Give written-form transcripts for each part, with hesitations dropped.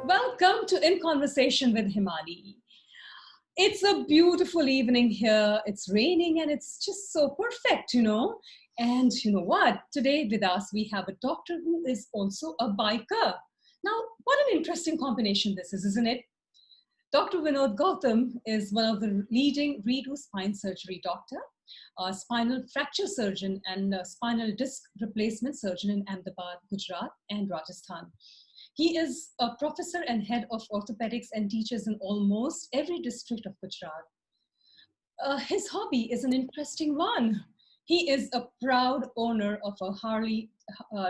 Welcome to In Conversation with Hemali. It's a beautiful evening here. It's raining and it's just so perfect, And you know what? Today with us, we have a doctor who is also a biker. Now, what an interesting combination this is, isn't it? Dr. Vinod Gautam is one of the leading redo spine surgery doctor, a spinal fracture surgeon and a spinal disc replacement surgeon in Ahmedabad, Gujarat and Rajasthan. He is a professor and head of orthopedics and teaches in almost every district of Gujarat. His hobby is an interesting one. He is a proud owner of a Harley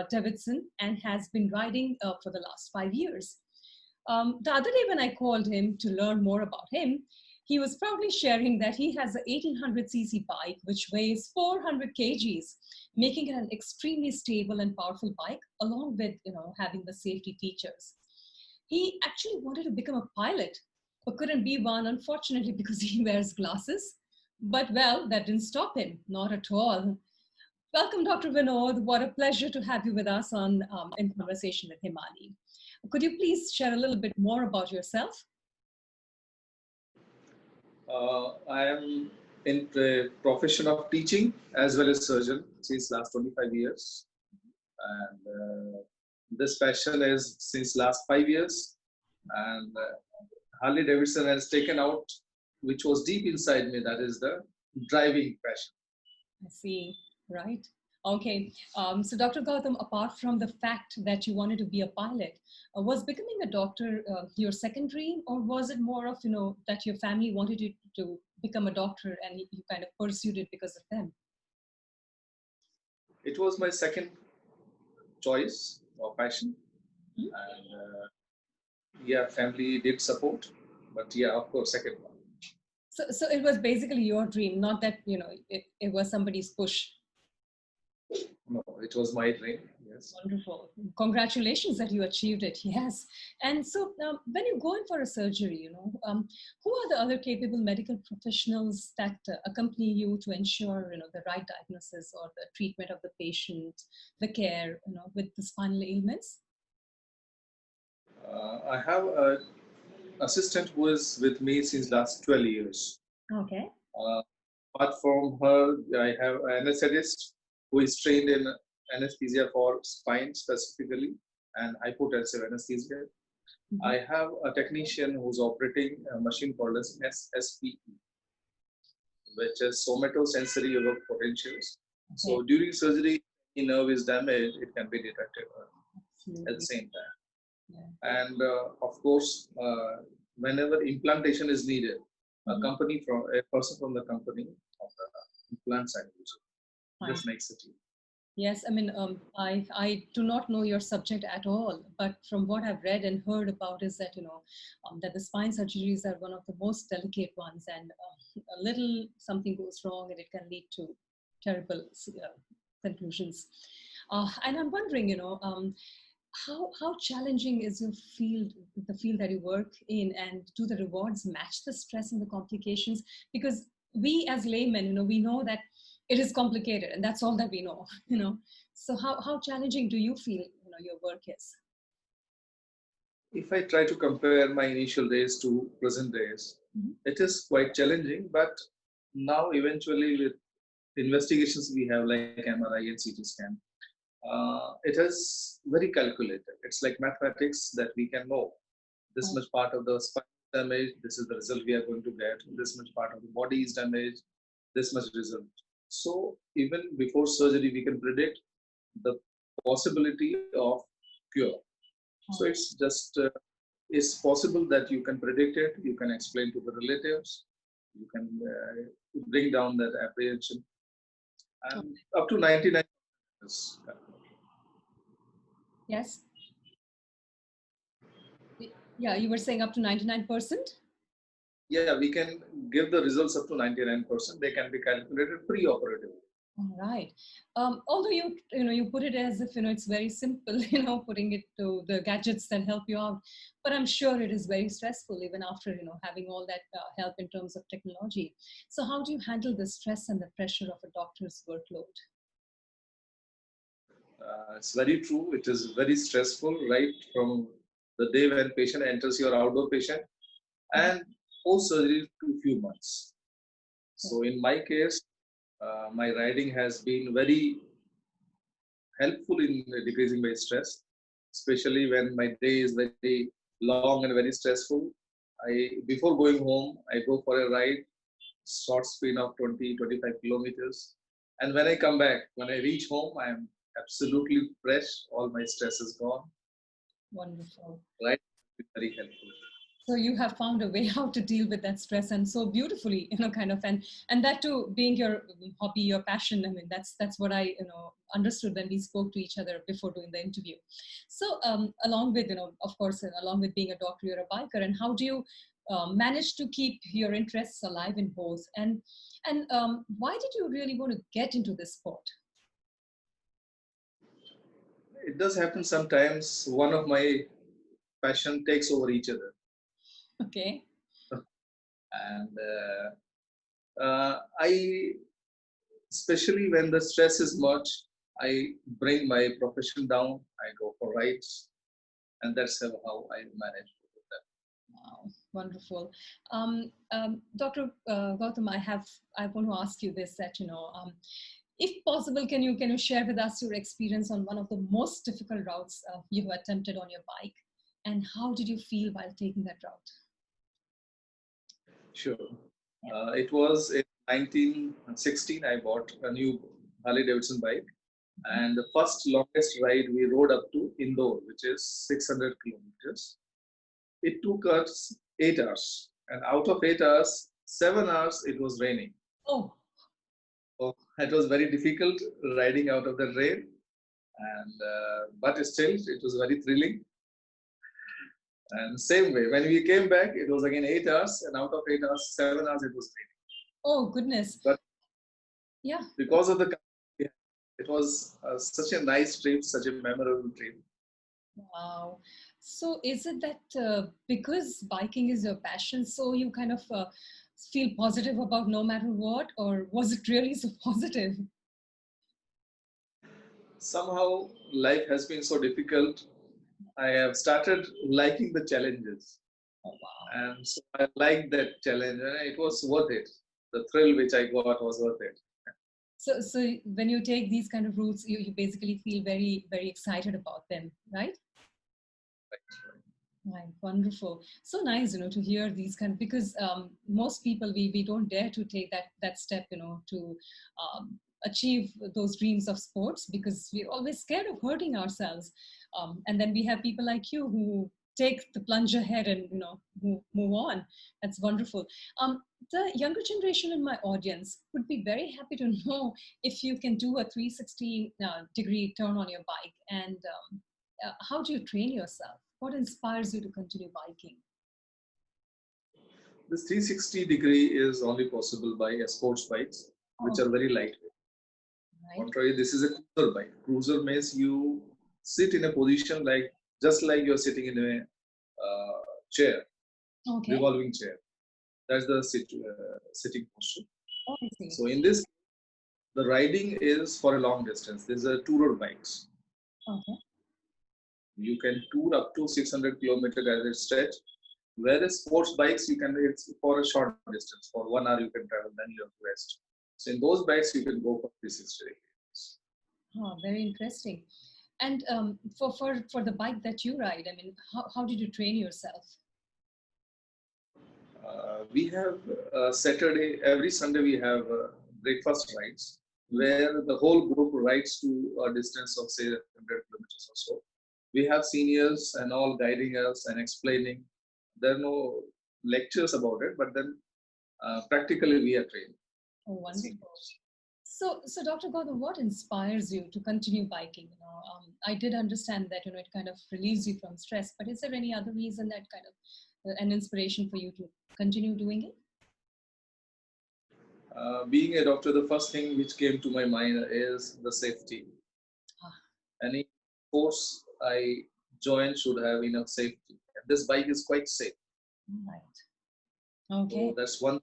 Davidson and has been riding for the last 5 years. The other day when I called him to learn more about him, he was proudly sharing that he has a 1800cc bike which weighs 400 kgs, making it an extremely stable and powerful bike, along with having the safety features. He actually wanted to become a pilot, but couldn't be one, unfortunately, because he wears glasses. But well, that didn't stop him, not at all. Welcome, Dr. Vinod. What a pleasure to have you with us on In Conversation with Hemali. Could you please share a little bit more about yourself? I am in the profession of teaching as well as surgeon since last 25 years. And this passion is since last 5 years. And Harley Davidson has taken out, which was deep inside me, that is the driving passion. I see, right. Okay, so Dr. Gautam, apart from the fact that you wanted to be a pilot, was becoming a doctor your second dream, or was it more of, that your family wanted you to become a doctor and you kind of pursued it because of them? It was my second choice or passion. Mm-hmm. And yeah, family did support, but yeah, of course, second one. So it was basically your dream, not that, it was somebody's push. No, it was my dream. Yes. Wonderful. Congratulations that you achieved it. Yes. And so when you go in for a surgery, who are the other capable medical professionals that accompany you to ensure, the right diagnosis or the treatment of the patient, the care, with the spinal ailments? I have an assistant who is with me since last 12 years. Okay. Apart from her, I have an anesthetist who is trained in anesthesia for spine specifically and hypotensive anesthesia. Mm-hmm. I have a technician who's operating a machine called as SSPE, which is somatosensory evok potentials. Okay. So during surgery, if nerve is damaged, it can be detected at the same time. Yeah. And of course, whenever implantation is needed, mm-hmm. a person from the company of the implant side this makes it easy. Yes, I mean, I do not know your subject at all, but from what I've read and heard about is that, that the spine surgeries are one of the most delicate ones, and a little something goes wrong and it can lead to terrible conclusions. And I'm wondering, how challenging is your field, the field that you work in, and do the rewards match the stress and the complications? Because we as laymen, we know that it is complicated, and that's all that we know, So how challenging do you feel, your work is? If I try to compare my initial days to present days, mm-hmm. It is quite challenging, but now eventually with investigations we have like MRI and CT scan, it is very calculated. It's like mathematics that we can know this much part of the spine damage, this is the result we are going to get, this much part of the body is damaged, this much result. So even before surgery, we can predict the possibility of cure. So it's just, it's possible that you can predict it, you can explain to the relatives, you can bring down that apprehension. And up to 99%. Yes. Yeah, you were saying up to 99%? Yeah, we can give the results up to 99%. They can be calculated pre-operatively. All right. Although you put it as if it's very simple, putting it to the gadgets that help you out, but I'm sure it is very stressful even after having all that help in terms of technology. So how do you handle the stress and the pressure of a doctor's workload? It's very true. It is very stressful, right from the day when patient enters your outdoor patient, and post-surgery to few months. So in my case, my riding has been very helpful in decreasing my stress, especially when my day is very long and very stressful. Before going home, I go for a ride, short sprint of 20-25 kilometers. And when I come back, when I reach home, I am absolutely fresh. All my stress is gone. Wonderful. Right? Very helpful. So you have found a way how to deal with that stress, and so beautifully, kind of, and that too being your hobby, your passion. I mean, that's what I, understood when we spoke to each other before doing the interview. So along with, of course, along with being a doctor, you're a biker, and how do you manage to keep your interests alive in both? And why did you really want to get into this sport? It does happen sometimes. One of my passion takes over each other. Okay. And I, especially when the stress is much, I bring my profession down. I go for rides, and that's how I manage with that. Wow, wonderful. Dr. Gautam, I want to ask you this: that if possible, can you share with us your experience on one of the most difficult routes you have attempted on your bike, and how did you feel while taking that route? Sure. It was in 1916. I bought a new Harley Davidson bike, and the first longest ride we rode up to Indore, which is 600 kilometers. It took us 8 hours, and out of 8 hours, 7 hours it was raining. Oh. So it was very difficult riding out of the rain, and but still it was very thrilling. And same way, when we came back, it was again 8 hours, and out of 8 hours, 7 hours it was raining. Oh goodness! But yeah, because of the, it was such a nice trip, such a memorable trip. Wow. So is it that because biking is your passion, so you kind of feel positive about no matter what, or was it really so positive? Somehow life has been so difficult. I have started liking the challenges. Oh, wow. And so I liked that challenge, and it was worth it. The thrill which I got was worth it. So when you take these kind of routes, you basically feel very, very excited about them, right? Right, wonderful. So nice, to hear these because most people, we don't dare to take that step, to achieve those dreams of sports because we're always scared of hurting ourselves. And then we have people like you who take the plunge ahead and, move on. That's wonderful. The younger generation in my audience would be very happy to know if you can do a 360-degree turn on your bike, and how do you train yourself? What inspires you to continue biking? This 360-degree is only possible by sports bikes, which are very lightweight. Right. Contrary, this is a cruiser bike. Cruiser means you sit in a position just like you're sitting in a chair, revolving chair. That's the sitting posture. Oh, I see. So in this, the riding is for a long distance. These are tourer bikes. Okay. You can tour up to 600 kilometers as a stretch. Whereas sports bikes, it's for a short distance. For 1 hour you can travel, then you have to rest. So in those bikes, you can go for 360 degrees. Oh, very interesting. And for the bike that you ride, I mean, how did you train yourself? We have Saturday, every Sunday we have breakfast rides where the whole group rides to a distance of say 100 kilometers or so. We have seniors and all guiding us and explaining. There are no lectures about it, but then practically we are trained. Oh, wonderful. So Dr. Gautam, what inspires you to continue biking? I did understand that it kind of relieves you from stress, but is there any other reason that kind of an inspiration for you to continue doing it? Being a doctor, the first thing which came to my mind is the safety. Any course I join should have enough safety. And this bike is quite safe. Right. Okay. So that's one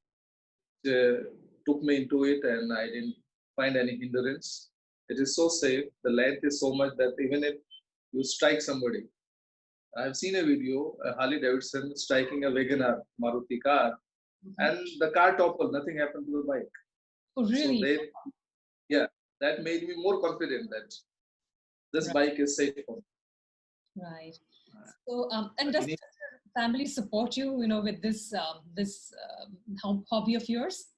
took me into it, and I didn't find any hindrance. It is so safe. The length is so much that even if you strike somebody, I've seen a video, a Harley Davidson striking a Wagoner Maruti car, and the car toppled. Nothing happened to the bike. Oh, So really? yeah, that made me more confident that this Right. bike is safe for me. Right. So, and does Initially, your family support you, with this hobby of yours?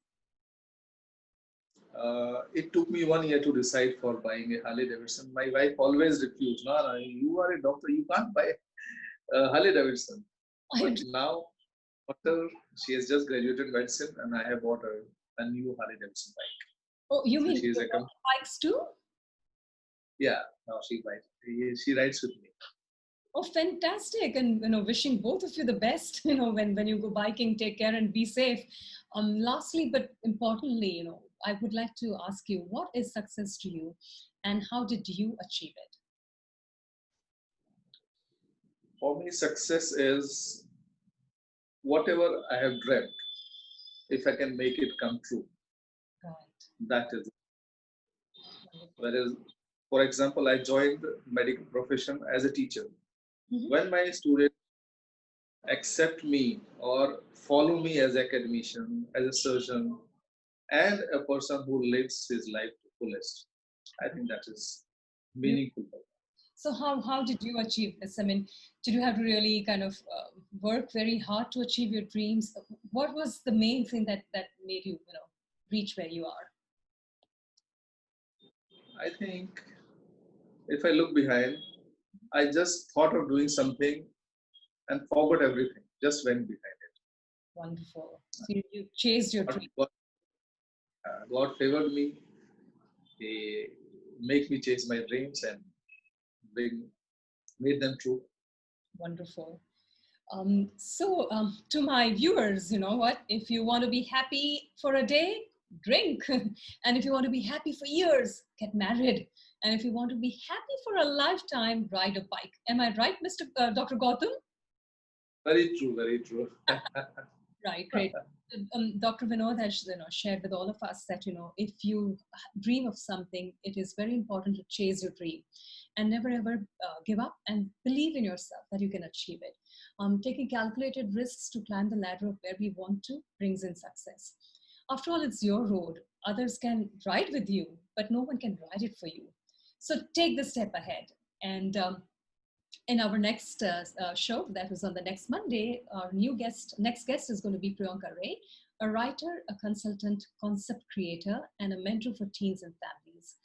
it took me 1 year to decide for buying a Harley Davidson. My wife always refused. No, no, you are a doctor. You can't buy a Harley Davidson. But I, now, after she has just graduated medicine, and I have bought her a new Harley Davidson bike. oh, you So mean she is you a love bikes too? yeah. Now she rides with me. Oh, fantastic! And wishing both of you the best. When you go biking, take care and be safe. Lastly, but importantly, I would like to ask you, what is success to you, and how did you achieve it? For me, success is whatever I have dreamt. If I can make it come true, Right. that is. Wonderful. Whereas, for example, I joined the medical profession as a teacher. Mhm. When my students accept me or follow me as academician, as a surgeon, and a person who lives his life to fullest, I think that is meaningful. So how did you achieve this? I mean, did you have to really kind of work very hard to achieve your dreams? What was the main thing that made you reach where you are? I think if I look behind, I just thought of doing something and forgot everything, just went behind it. Wonderful. So you chased your dream. God favored me. He make me chase my dreams and bring made them true. Wonderful. So to my viewers, you know what? If you want to be happy for a day, drink. And if you want to be happy for years, get married. And if you want to be happy for a lifetime, ride a bike. Am I right, Dr. Gautam? Very true, very true. Right, great. Dr. Vinod has shared with all of us that if you dream of something, it is very important to chase your dream, and never ever give up, and believe in yourself that you can achieve it. Taking calculated risks to climb the ladder of where we want to brings in success. After all, it's your road. Others can ride with you, but no one can ride it for you. So take the step ahead. And in our next show, that is on the next Monday, our next guest is going to be Prionka Ray, a writer, a consultant, concept creator, and a mentor for teens and families.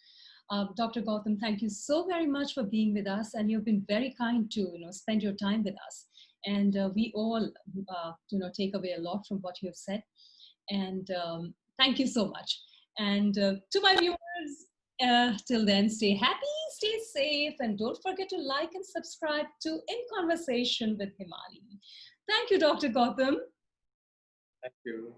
Dr. Gautam, thank you so very much for being with us, and you've been very kind to spend your time with us. And we all take away a lot from what you have said. And thank you so much. And to my viewers, till then, stay happy, stay safe, and don't forget to like and subscribe to In Conversation with Hemali. Thank you, Dr. Gautam. Thank you.